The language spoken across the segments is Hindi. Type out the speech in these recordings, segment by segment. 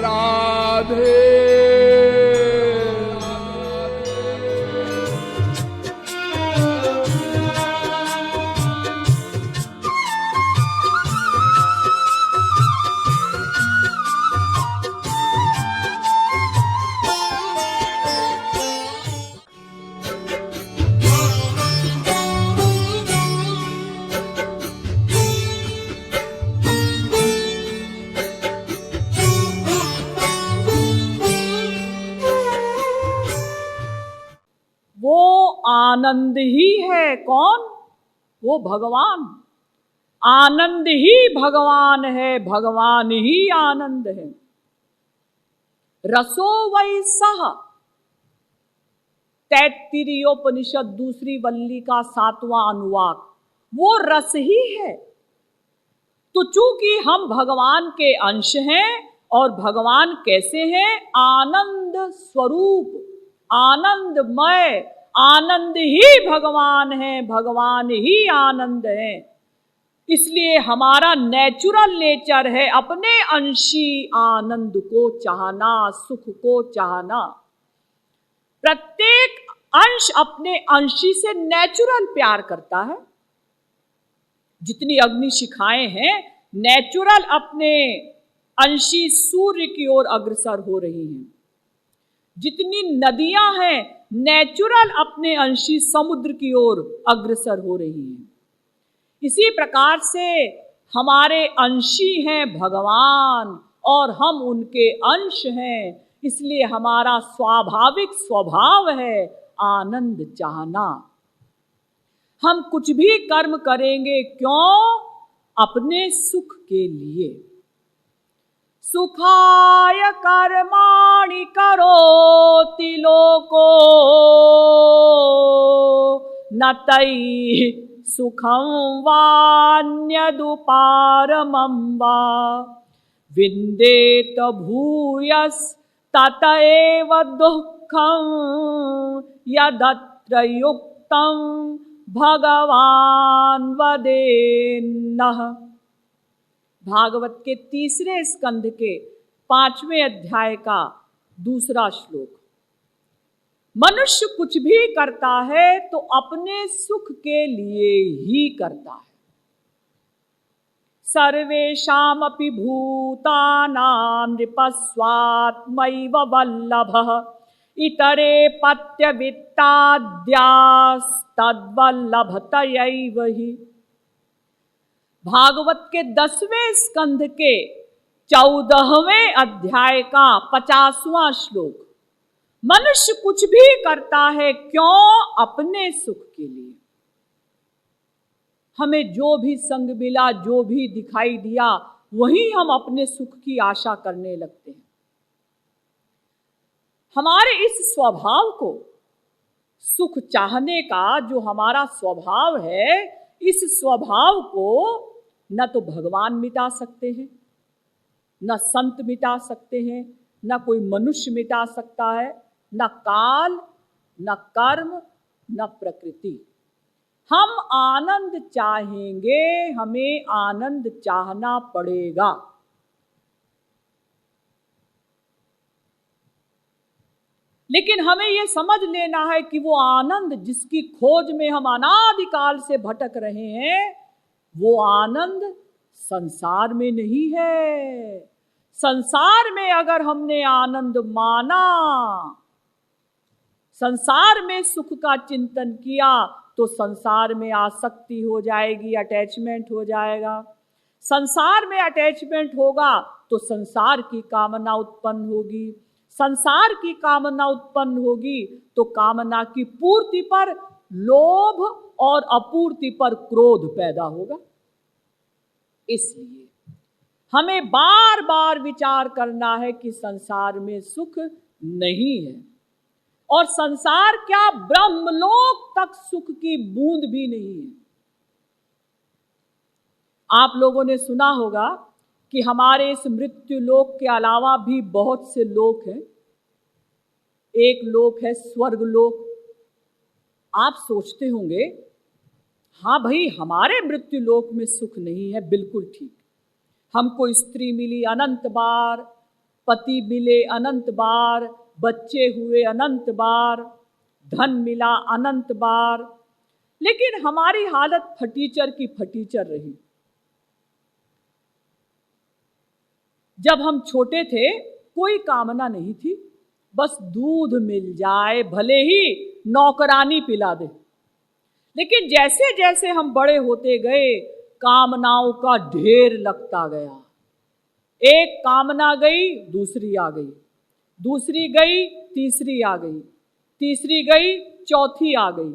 राधे। आनंद ही है। कौन? वो भगवान। आनंद ही भगवान है, भगवान ही आनंद है। रसो वै सह, तैत्तिरीयोपनिषद दूसरी वल्ली का 7वां अनुवाक, वो रस ही है। तो चूंकि हम भगवान के अंश हैं, और भगवान कैसे हैं? आनंद स्वरूप, आनंदमय। आनंद ही भगवान है, भगवान ही आनंद है। इसलिए हमारा नेचुरल नेचर है अपने अंशी आनंद को चाहना, सुख को चाहना। प्रत्येक अंश अपने अंशी से नेचुरल प्यार करता है। जितनी अग्नि शिखाएं हैं, नेचुरल अपने अंशी सूर्य की ओर अग्रसर हो रही हैं। जितनी नदियां हैं, नेचुरल अपने अंशी समुद्र की ओर अग्रसर हो रही हैं। इसी प्रकार से हमारे अंशी हैं भगवान, और हम उनके अंश हैं। इसलिए हमारा स्वाभाविक स्वभाव है आनंद चाहना। हम कुछ भी कर्म करेंगे, क्यों? अपने सुख के लिए। सुखाय कर्माणि करोति लोको न तैः सुखं वान्यदुपारमं वा विन्देत भूयस्तत एव दुःखं यदत्र युक्तं भगवान वदेन्नः। भागवत के 3 स्कंध के 5वें अध्याय का 2 श्लोक। मनुष्य कुछ भी करता है तो अपने सुख के लिए ही करता है। सर्वेषामपि भूतानां नृपस्वात्मैव वल्लभः इतरे पत्यवित्ताद्यास्तद्वल्लभतयैव हि। भागवत के 10वें स्कंध के 14वें अध्याय का 50वां श्लोक। मनुष्य कुछ भी करता है, क्यों? अपने सुख के लिए। हमें जो भी संग मिला, जो भी दिखाई दिया, वही हम अपने सुख की आशा करने लगते हैं। हमारे इस स्वभाव को, सुख चाहने का जो हमारा स्वभाव है, इस स्वभाव को न तो भगवान मिटा सकते हैं, न संत मिटा सकते हैं, न कोई मनुष्य मिटा सकता है, न काल, न कर्म, न प्रकृति। हम आनंद चाहेंगे, हमें आनंद चाहना पड़ेगा। लेकिन हमें यह समझ लेना है कि वो आनंद जिसकी खोज में हम अनादिकाल से भटक रहे हैं, वो आनंद संसार में नहीं है। संसार में अगर हमने आनंद माना, संसार में सुख का चिंतन किया, तो संसार में आसक्ति हो जाएगी, अटैचमेंट हो जाएगा। संसार में अटैचमेंट होगा तो संसार की कामना उत्पन्न होगी। संसार की कामना उत्पन्न होगी तो कामना की पूर्ति पर लोभ और अपूर्ति पर क्रोध पैदा होगा। इसलिए हमें बार बार विचार करना है कि संसार में सुख नहीं है, और संसार क्या, ब्रह्मलोक तक सुख की बूंद भी नहीं है। आप लोगों ने सुना होगा कि हमारे इस मृत्यु लोक के अलावा भी बहुत से लोक हैं। एक लोक है स्वर्ग लोक। आप सोचते होंगे, हाँ भाई, हमारे मृत्यु लोक में सुख नहीं है, बिल्कुल ठीक। हमको स्त्री मिली अनंत बार, पति मिले अनंत बार, बच्चे हुए अनंत बार, धन मिला अनंत बार, लेकिन हमारी हालत फटीचर की फटीचर रही। जब हम छोटे थे कोई कामना नहीं थी, बस दूध मिल जाए, भले ही नौकरानी पिला दे। लेकिन जैसे जैसे हम बड़े होते गए कामनाओं का ढेर लगता गया। एक कामना गई दूसरी आ गई, दूसरी गई तीसरी आ गई, तीसरी गई चौथी आ गई,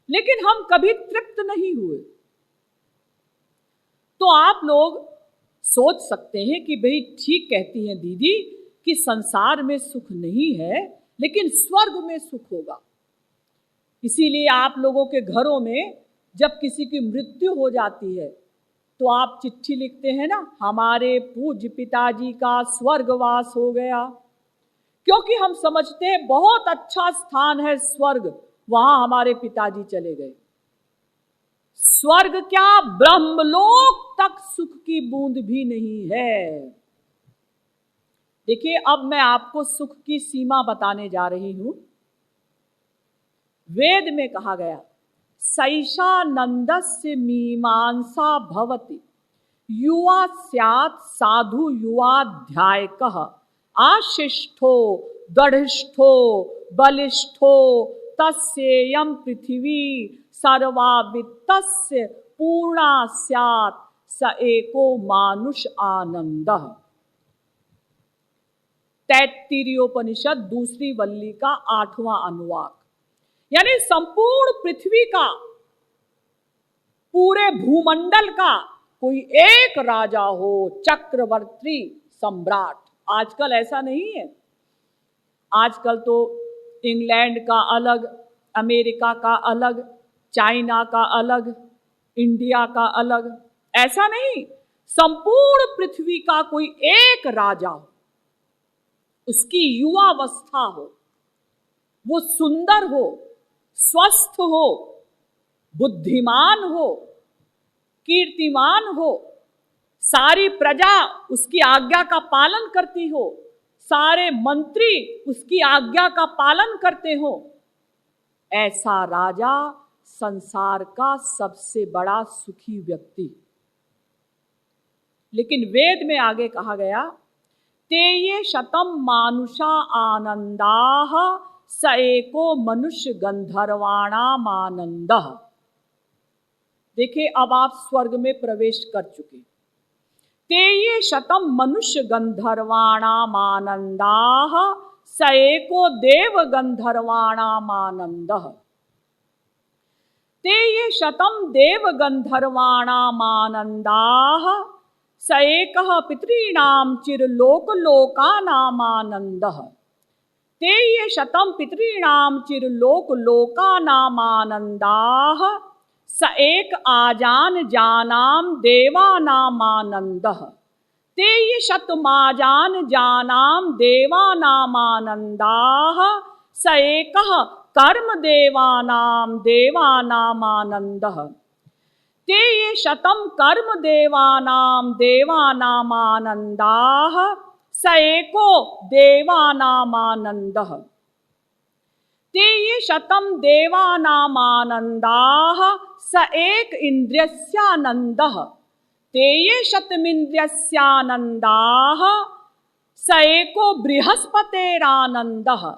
लेकिन हम कभी तृप्त नहीं हुए। तो आप लोग सोच सकते हैं कि भाई ठीक कहती हैं दीदी कि संसार में सुख नहीं है, लेकिन स्वर्ग में सुख होगा। इसीलिए आप लोगों के घरों में जब किसी की मृत्यु हो जाती है तो आप चिट्ठी लिखते हैं ना, हमारे पूज्य पिताजी का स्वर्गवास हो गया, क्योंकि हम समझते हैं बहुत अच्छा स्थान है स्वर्ग, वहां हमारे पिताजी चले गए। स्वर्ग क्या, ब्रह्मलोक तक सुख की बूंद भी नहीं है। देखिए, अब मैं आपको सुख की सीमा बताने जा रही हूं। वेद में कहा गया, सैषा नंदस्य मीमांसा भवति, युवा स्यात् साधु युवाध्यायकः, आशिष्ठो दृढ़िष्ठो बलिष्ठो तस्येयं पृथिवी सर्वा वित्तस्य पूर्णा स्यात् स एको मानुष आनंदः। तैत्तिरीयोपनिषद दूसरी वल्ली का 8वां अनुवाक। यानी संपूर्ण पृथ्वी का, पूरे भूमंडल का कोई एक राजा हो, चक्रवर्ती सम्राट। आजकल ऐसा नहीं है। आजकल तो इंग्लैंड का अलग, अमेरिका का अलग, चाइना का अलग, इंडिया का अलग, ऐसा नहीं। संपूर्ण पृथ्वी का कोई एक राजा हो, उसकी युवावस्था हो, वो सुंदर हो, स्वस्थ हो, बुद्धिमान हो, कीर्तिमान हो, सारी प्रजा उसकी आज्ञा का पालन करती हो, सारे मंत्री उसकी आज्ञा का पालन करते हो, ऐसा राजा संसार का सबसे बड़ा सुखी व्यक्ति। लेकिन वेद में आगे कहा गया, तेये शतम मानुषा आनंदाः स एको मनुष्य गंधर्वाणाम आनंदः। देखिए, अब आप स्वर्ग में प्रवेश कर चुके। तेये शतम मनुष्य गंधर्वाणाम आनंदाः स एको देव गंधर्वाणाम आनंदः। तेये शतम देव गंधर्वाणाम आनंदाः स एकः पितॄणां चिरलोक लोकानाम आनंदः। तेये शतम पितॄणां चिरलोक लोकानाम आनंदाः स एक आजान जानाम देवानाम आनंदः। तेये शतमाजान जानाम देवानाम आनंदाः स एकः कर्म देवानाम देवानाम आनंदः। तेये शतम कर्म देवानाम देवानाम आनंदाः स एको देवानाम आनंदः। तेये शतम देवानाम आनंदाः स एक इंद्रियस्यानंदः। तेये शतमिंद्रियस्यानंदाः स एको बृहस्पतेरानंदः।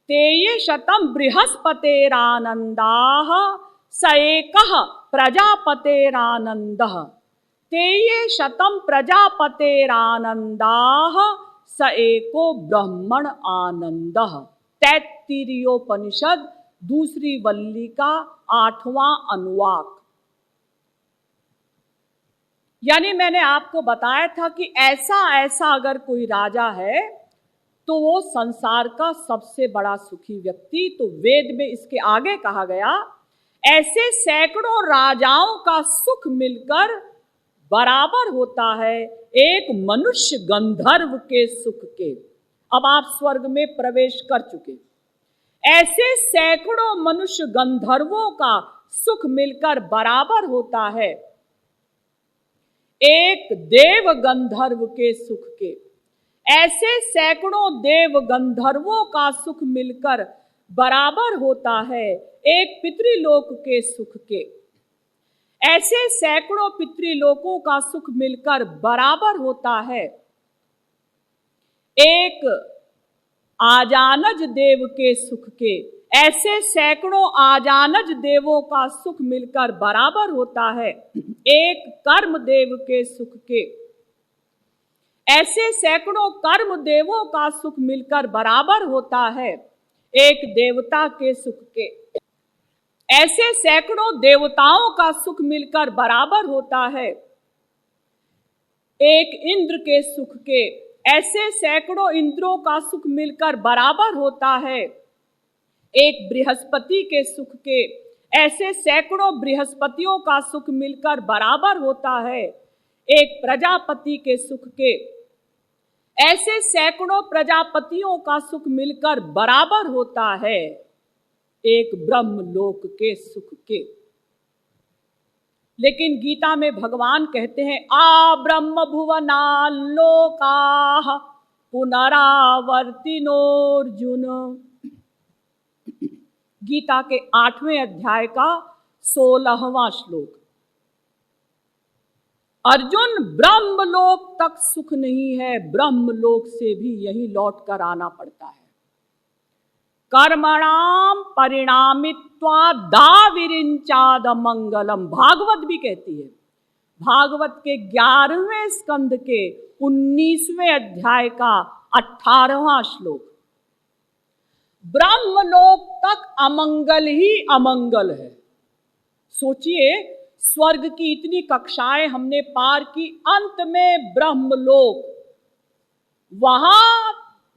तेये शतम बृहस्पतेरानंदाः स एकः प्रजापतेरानंदः। तेये शतम प्रजापतेरानंदाः स एको ब्रह्मण आनंदः। तैत्तिरीयोपनिषद दूसरी वल्ली का 8वां अनुवाक। यानी मैंने आपको बताया था कि ऐसा अगर कोई राजा है तो वो संसार का सबसे बड़ा सुखी व्यक्ति। तो वेद में इसके आगे कहा गया, ऐसे सैकड़ों राजाओं का सुख मिलकर बराबर होता है एक मनुष्य गंधर्व के सुख के। अब आप स्वर्ग में प्रवेश कर चुके। ऐसे सैकड़ों मनुष्य गंधर्वों का सुख मिलकर बराबर होता है एक देव गंधर्व के सुख के। ऐसे सैकड़ों देव गंधर्वों का सुख मिलकर बराबर होता है एक पितृलोक के सुख के। ऐसे सैकड़ों पितृलोकों का सुख मिलकर बराबर होता है एक आजानज देव के सुख के। ऐसे सैकड़ों आजानज देवों का सुख मिलकर बराबर होता है एक कर्म देव के सुख के। ऐसे सैकड़ों कर्म देवों का सुख मिलकर बराबर होता है एक देवता के सुख के। ऐसे सैकड़ों देवताओं का सुख मिलकर बराबर होता है एक इंद्र के सुख के। ऐसे सैकड़ों इंद्रों का सुख मिलकर बराबर होता है एक बृहस्पति के सुख के। ऐसे सैकड़ों बृहस्पतियों का सुख मिलकर बराबर होता है एक प्रजापति के सुख के। ऐसे सैकड़ों प्रजापतियों का सुख मिलकर बराबर होता है एक ब्रह्मलोक के सुख के। लेकिन गीता में भगवान कहते हैं आ ब्रह्म भुवना लोकाः पुनरावर्तिनोर्जुन। गीता के 8वें अध्याय का 16वां श्लोक। अर्जुन, ब्रह्मलोक तक सुख नहीं है, ब्रह्मलोक से भी यही लौट कर आना पड़ता है। कर्मणाम परिणामित्वा दाविरिंचाद मंगलम, भागवत भी कहती है। भागवत के 11वें स्कंद के 19वें अध्याय का 18वां श्लोक। ब्रह्मलोक तक अमंगल ही अमंगल है। सोचिए, स्वर्ग की इतनी कक्षाएं हमने पार की, अंत में ब्रह्मलोक, वहां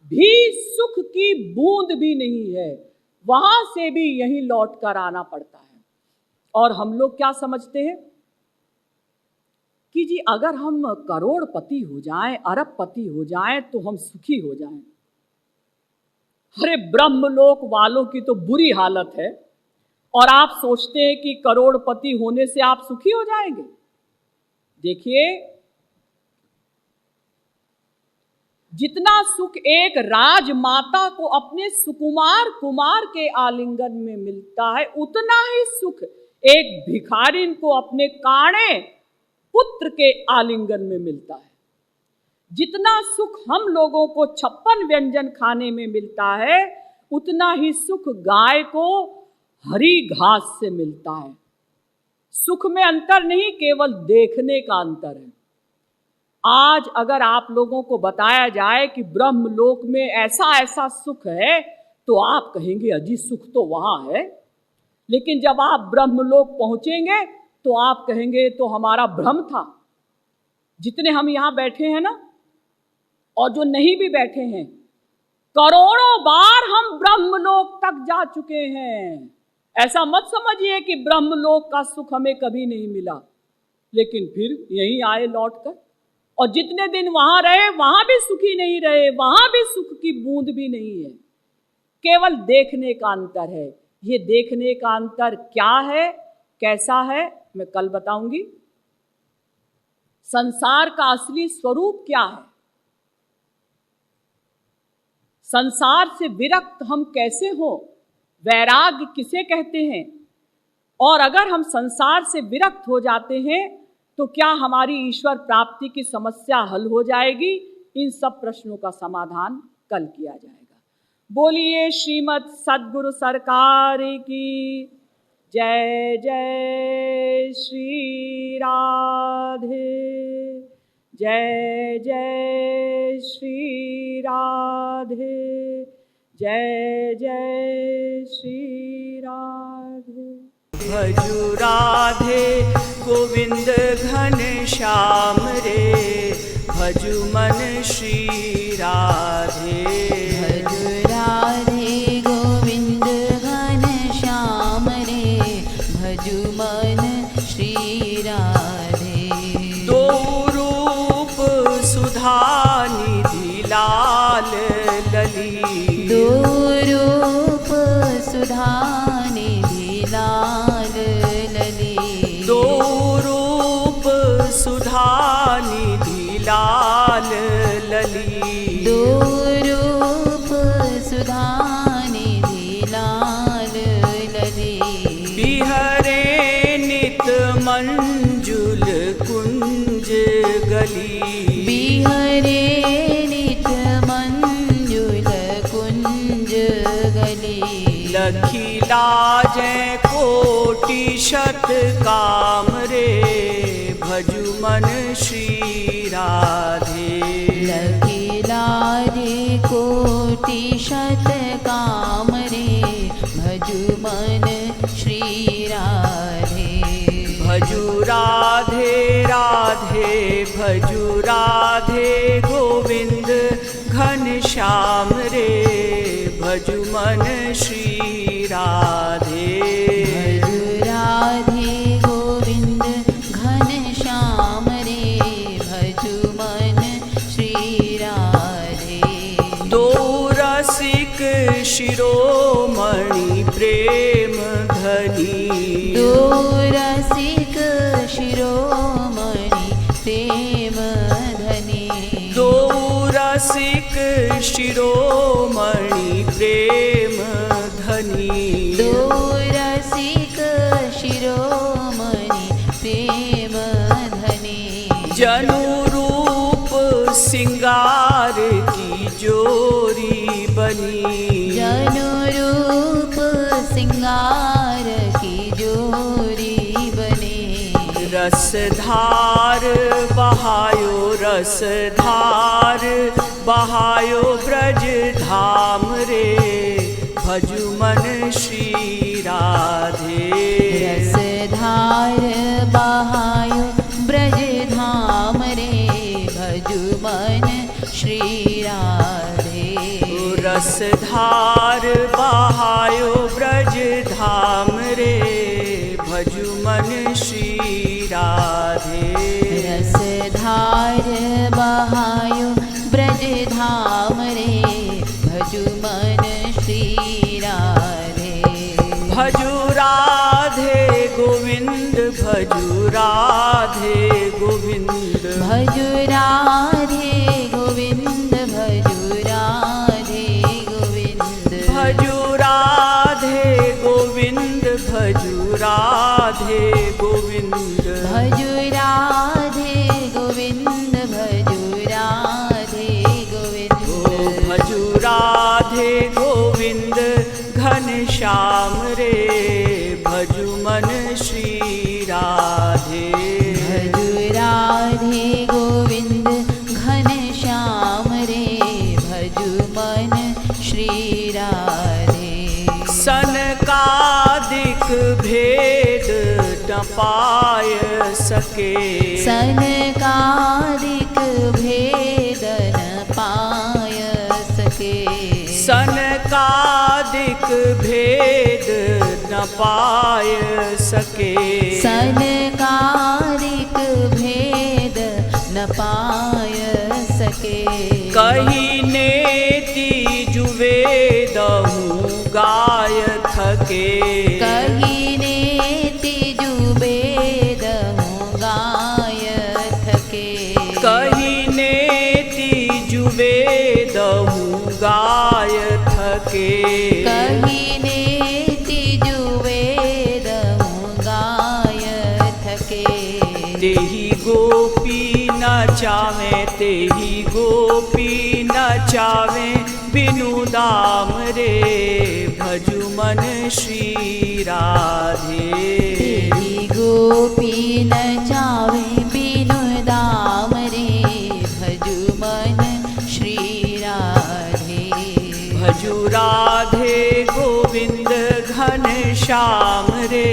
भी सुख की बूंद भी नहीं है, वहां से भी यही लौट कर आना पड़ता है। और हम लोग क्या समझते हैं कि जी अगर हम करोड़पति हो जाएं, अरबपति हो जाएं तो हम सुखी हो जाएं। अरे ब्रह्मलोक वालों की तो बुरी हालत है, और आप सोचते हैं कि करोड़पति होने से आप सुखी हो जाएंगे। देखिए, जितना सुख एक राजमाता को अपने सुकुमार कुमार के आलिंगन में मिलता है, उतना ही सुख एक भिखारिन को अपने काणे पुत्र के आलिंगन में मिलता है। जितना सुख हम लोगों को 56 व्यंजन खाने में मिलता है, उतना ही सुख गाय को हरी घास से मिलता है। सुख में अंतर नहीं, केवल देखने का अंतर है। आज अगर आप लोगों को बताया जाए कि ब्रह्मलोक में ऐसा ऐसा सुख है, तो आप कहेंगे अजी सुख तो वहां है। लेकिन जब आप ब्रह्मलोक पहुंचेंगे तो आप कहेंगे तो हमारा भ्रम था। जितने हम यहां बैठे हैं ना, और जो नहीं भी बैठे हैं, करोड़ों बार हम ब्रह्मलोक तक जा चुके हैं। ऐसा मत समझिए कि ब्रह्मलोक का सुख हमें कभी नहीं मिला, लेकिन फिर यहीं आए लौट कर। और जितने दिन वहां रहे, वहां भी सुखी नहीं रहे, वहां भी सुख की बूंद भी नहीं है। केवल देखने का अंतर है। ये देखने का अंतर क्या है, कैसा है, मैं कल बताऊंगी। संसार का असली स्वरूप क्या है, संसार से विरक्त हम कैसे हो, वैराग्य किसे कहते हैं, और अगर हम संसार से विरक्त हो जाते हैं तो क्या हमारी ईश्वर प्राप्ति की समस्या हल हो जाएगी। इन सब प्रश्नों का समाधान कल किया जाएगा। बोलिए श्रीमद् सद्गुरु सरकार की जय। जय श्री राधे, जय जय श्री राधे, जय जय श्री राधे। भजु राधे गोविंद घन श्याम रे, भजु मन श्री राधे। भजु राधे गोविंद घन श्याम रे, भजु मन श्री राधे। दो रूप सुधा निधि लाल लली, दो रूप सुधा निधि लाल लली। दो रूप सुधा निधि लाल लली। लली। दो रूप सुधा निधि लाल लली। बिहरे नित मंजुल कुंज गली। बिहरे नित मंजुल कुंज गली। लखी लाजै कोटि शत काम रे भजु मन श्री राधे। लखी लाजे कोटि शत काम रे भजु मन श्री राधे। भजु राधे राधे भजु राधे गोविंद घनश्याम रे भजु मन श्री राधे। भजु राधे गोविंद घनश्याम रे भजु मन श्री राधे। दो रसिक शिरोमणि प्रेम धनी। दो रसिक शिरोमणि प्रेम धनी। दो रसिक शिरोमणि प्रेम धनी। दो रसिक शिरोमणि प्रेम धनी। जनु रूप सिंगार की जोरी बनी। जनु रूप सिंगार की जोरी बने। रसधार बहायो रसधार बहायो ब्रज धाम रे भजु मन श्री राधे। रसधार बहायो ब्रज धाम रे भजु मन श्री राधे। रसधार बहायो ब्रज धाम रे भजु मन श्री राधे। रसधार बहायो ब्रज धाम रे भजु मन श्री राधे। भजु राधे गोविंद भजु राधे गोविंद। भजु राधे गोविंद भजु राधे गोविंद। भजु राधे गोविंद भजु राधे गोविंद। भजु राधे गोविंद भजु राधे गोविंद। भजु राधे गोविंद घनश्याम रे भजु मन श्री राधे। भजु राधे गोविंद घनश्याम रे भजु मन श्री राधे। सनकादिक भेद न पाय सके। सनकादिक भेद न पाय सके। सनकादिक भेद न पाय सके। सनकादिक भेद न पाय सके। कही नेति जुवेदहु गाय थके। कही नेति जुवेदहु गाय थके। कही नेति जुवेदहु गाय थके। कही नेति जुवेदहु गाय थके। तेहि गोपी नचावे तेहि गोपी नचावे बिनु दाम रे भजु मन श्री राधे। तेरी गोपी नचावे बिनु दाम रे भजु मन श्री राधे। भजु राधे गोविंद घनश्याम रे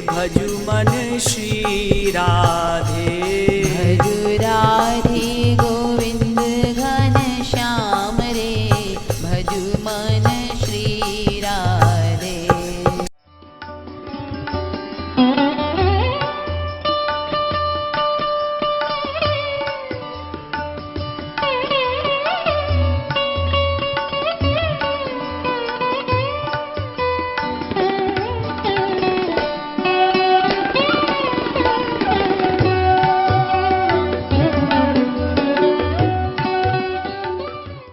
भजु मन श्री राधे। भजु राधे